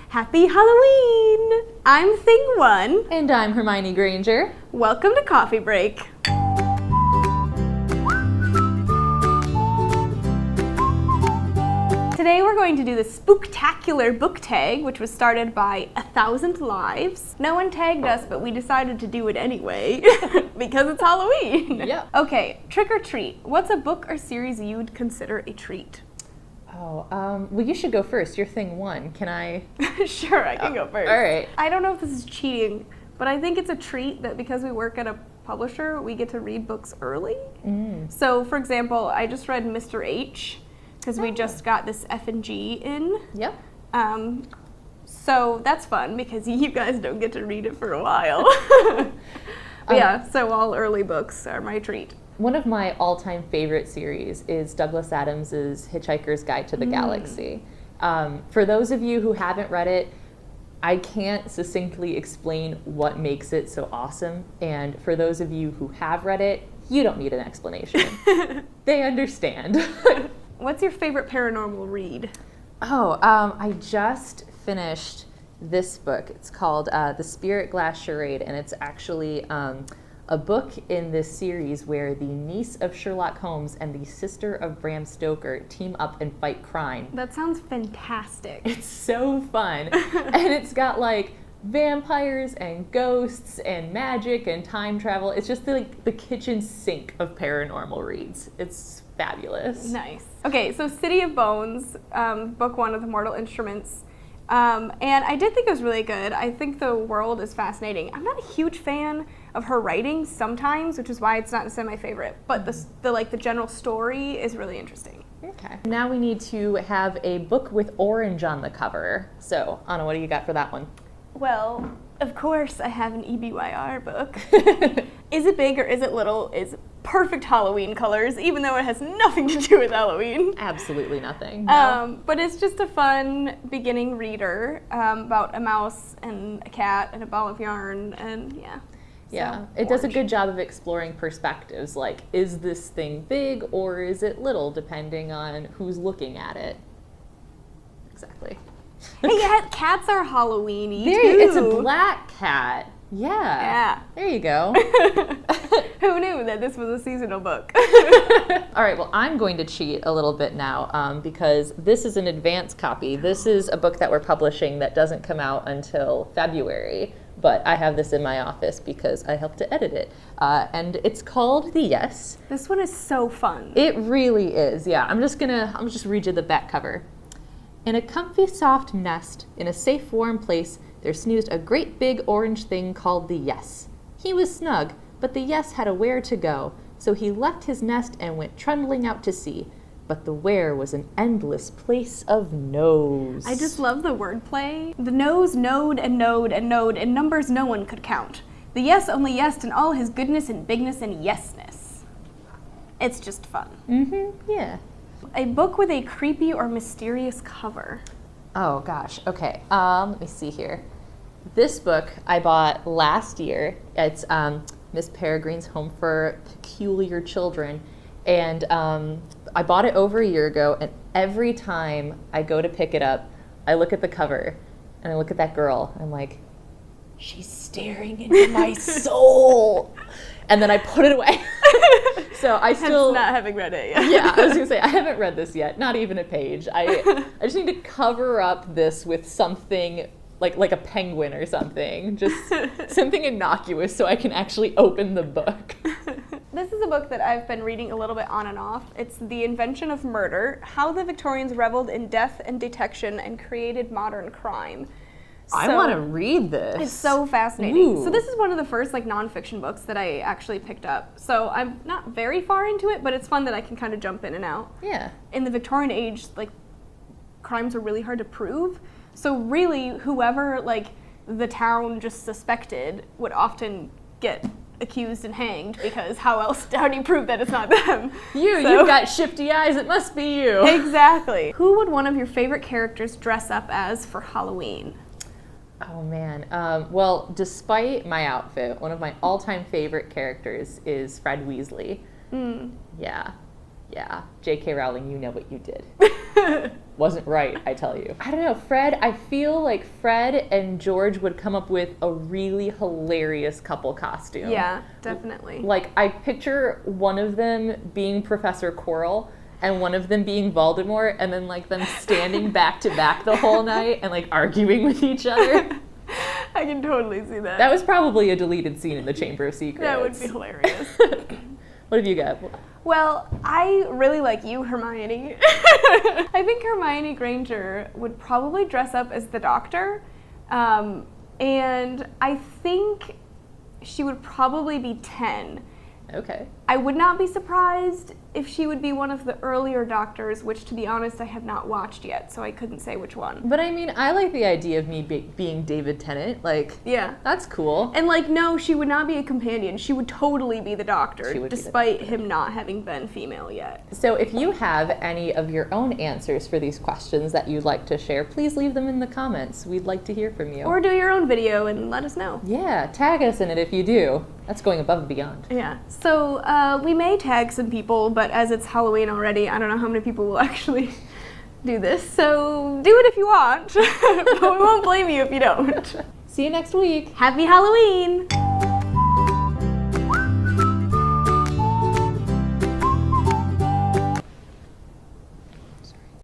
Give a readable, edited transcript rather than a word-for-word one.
Happy Halloween! I'm Thing One. And I'm Hermione Granger. Welcome to Coffee Break. Today we're going to do the Spooktacular book tag, which was started by 1,000 Lives. No one tagged us, but we decided to do it anyway because it's Halloween. Yep. Okay, trick or treat. What's a book or series you'd consider a treat? Well, you should go first. You're Thing One. Can I? Sure, I can go first. All right. I don't know if this is cheating, but I think it's a treat that because we work at a publisher, we get to read books early. So, for example, I just read Mr. H because we just got this F and G in. Yep. So that's fun because you guys don't get to read it for a while. But yeah, so all early books are my treat. One of my all-time favorite series is Douglas Adams's Hitchhiker's Guide to the Galaxy. For those of you who haven't read it, I can't succinctly explain what makes it so awesome. And for those of you who have read it, you don't need an explanation. They understand. What's your favorite paranormal read? I just finished this book. It's called The Spirit Glass Charade, and it's actually a book in this series where the niece of Sherlock Holmes and the sister of Bram Stoker team up and fight crime. That sounds fantastic. It's so fun. And it's got like vampires and ghosts and magic and time travel. It's just like the kitchen sink of paranormal reads. It's fabulous. Nice. Okay, so City of Bones, book one of the Mortal Instruments. And I did think it was really good. I think the world is fascinating. I'm not a huge fan of her writing sometimes, which is why it's not necessarily my favorite. But the general story is really interesting. Okay. Now we need to have a book with orange on the cover. So, Anna, what do you got for that one? Well, of course I have an EBYR book. Is it big or is it little? Is perfect Halloween colors, even though it has nothing to do with Halloween. Absolutely nothing. No. But it's just a fun beginning reader about a mouse and a cat and a ball of yarn, and yeah. Yeah, So, it does a orange. good job of exploring perspectives, like, is this thing big or is it little, depending on who's looking at it. Exactly. Hey, yeah, cats are Halloween-y too. It's a black cat. Yeah. Yeah. There you go. Who knew that this was a seasonal book? All right, well, I'm going to cheat a little bit now because this is an advance copy. This is a book that we're publishing that doesn't come out until February, but I have this in my office because I helped to edit it. And it's called The Yes. This one is so fun. It really is, yeah. I'm just read you the back cover. In a comfy, soft nest, in a safe, warm place, there snoozed a great big orange thing called the Yes. He was snug, but the Yes had a where to go, so he left his nest and went trundling out to sea. But the where was an endless place of no's. I just love the wordplay. The no's knowed and knowed and knowed in numbers no one could count. The Yes only yesed in all his goodness and bigness and yesness. It's just fun. Yeah. A book with a creepy or mysterious cover. Oh gosh, okay. Let me see here. This book I bought last year. It's Miss Peregrine's Home for Peculiar Children. And I bought it over a year ago, and every time I go to pick it up, I look at the cover, and I look at that girl, and I'm like, she's staring into my soul. And then I put it away. So I still... not having read it yet. Yeah, I was going to say, I haven't read this yet, not even a page. I just need to cover up this with something like a penguin or something, just something innocuous so I can actually open the book. This is a book that I've been reading a little bit on and off. It's The Invention of Murder, How the Victorians Reveled in Death and Detection and Created Modern Crime. I want to read this. It's so fascinating. Ooh. So this is one of the first nonfiction books that I actually picked up. So I'm not very far into it, but it's fun that I can kind of jump in and out. Yeah. In the Victorian age, crimes are really hard to prove. So really, whoever the town just suspected would often get accused and hanged, because how do you prove that it's not them? You've got shifty eyes, it must be you. Exactly. Who would one of your favorite characters dress up as for Halloween? Oh man, well, despite my outfit, one of my all-time favorite characters is Fred Weasley. Yeah. J.K. Rowling, you know what you did. wasn't right, I tell you. I don't know, Fred, I feel like Fred and George would come up with a really hilarious couple costume. Yeah, definitely. Like, I picture one of them being Professor Quirrell and one of them being Voldemort, and then like them standing back to back the whole night and like arguing with each other. I can totally see that. That was probably a deleted scene in the Chamber of Secrets. That would be hilarious. What have you got? Well, I really like you, Hermione. I think Hermione Granger would probably dress up as the Doctor. And I think she would probably be 10. Okay. I would not be surprised if she would be one of the earlier Doctors, which, to be honest, I have not watched yet, so I couldn't say which one. But I mean, I like the idea of me being David Tennant. Like, yeah, that's cool. And like, no, she would not be a companion. She would totally be the Doctor, despite be the Doctor. him not having been female yet. So if you have any of your own answers for these questions that you'd like to share, please leave them in the comments. We'd like to hear from you. Or do your own video and let us know. Yeah, tag us in it if you do. That's going above and beyond. Yeah. So we may tag some people, but as it's Halloween already, I don't know how many people will actually do this. So do it if you want, but we won't blame you if you don't. See you next week. Happy Halloween!